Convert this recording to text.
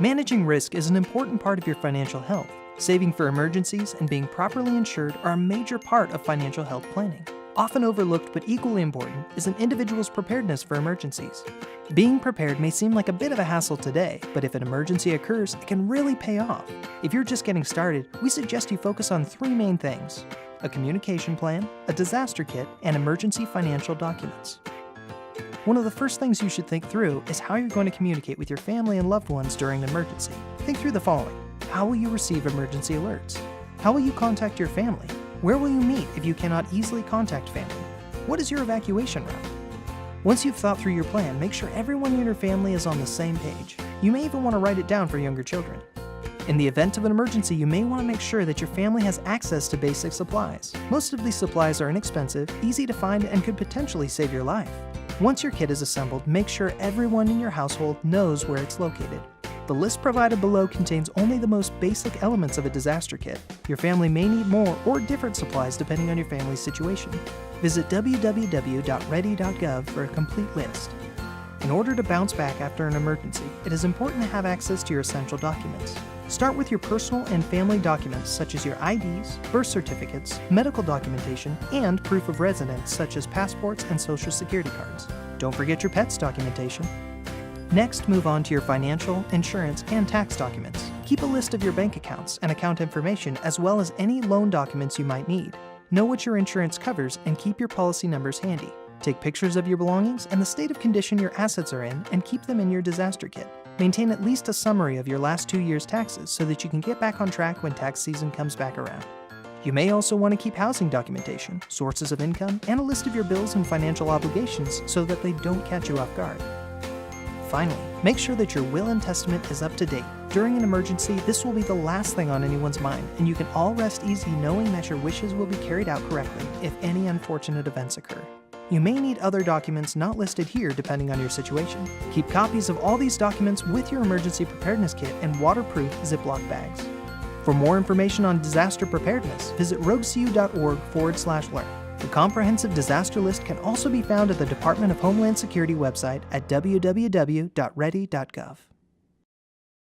Managing risk is an important part of your financial health. Saving for emergencies and being properly insured are a major part of financial health planning. Often overlooked but equally important is an individual's preparedness for emergencies. Being prepared may seem like a bit of a hassle today, but if an emergency occurs, it can really pay off. If you're just getting started, we suggest you focus on three main things: a communication plan, a disaster kit, and emergency financial documents. One of the first things you should think through is how you're going to communicate with your family and loved ones during an emergency. Think through the following. How will you receive emergency alerts? How will you contact your family? Where will you meet if you cannot easily contact family? What is your evacuation route? Once you've thought through your plan, make sure everyone in your family is on the same page. You may even want to write it down for younger children. In the event of an emergency, you may want to make sure that your family has access to basic supplies. Most of these supplies are inexpensive, easy to find, and could potentially save your life. Once your kit is assembled, make sure everyone in your household knows where it's located. The list provided below contains only the most basic elements of a disaster kit. Your family may need more or different supplies depending on your family's situation. Visit www.ready.gov for a complete list. In order to bounce back after an emergency, it is important to have access to your essential documents. Start with your personal and family documents such as your IDs, birth certificates, medical documentation, and proof of residence such as passports and social security cards. Don't forget your pets documentation. Next, move on to your financial, insurance, and tax documents. Keep a list of your bank accounts and account information as well as any loan documents you might need. Know what your insurance covers and keep your policy numbers handy. Take pictures of your belongings and the state of condition your assets are in and keep them in your disaster kit. Maintain at least a summary of your last 2 years' taxes so that you can get back on track when tax season comes back around. You may also want to keep housing documentation, sources of income, and a list of your bills and financial obligations so that they don't catch you off guard. Finally, make sure that your will and testament is up to date. During an emergency, this will be the last thing on anyone's mind, and you can all rest easy knowing that your wishes will be carried out correctly if any unfortunate events occur. You may need other documents not listed here depending on your situation. Keep copies of all these documents with your emergency preparedness kit in waterproof Ziploc bags. For more information on disaster preparedness, visit roguecu.org/learn. The comprehensive disaster list can also be found at the Department of Homeland Security website at www.ready.gov.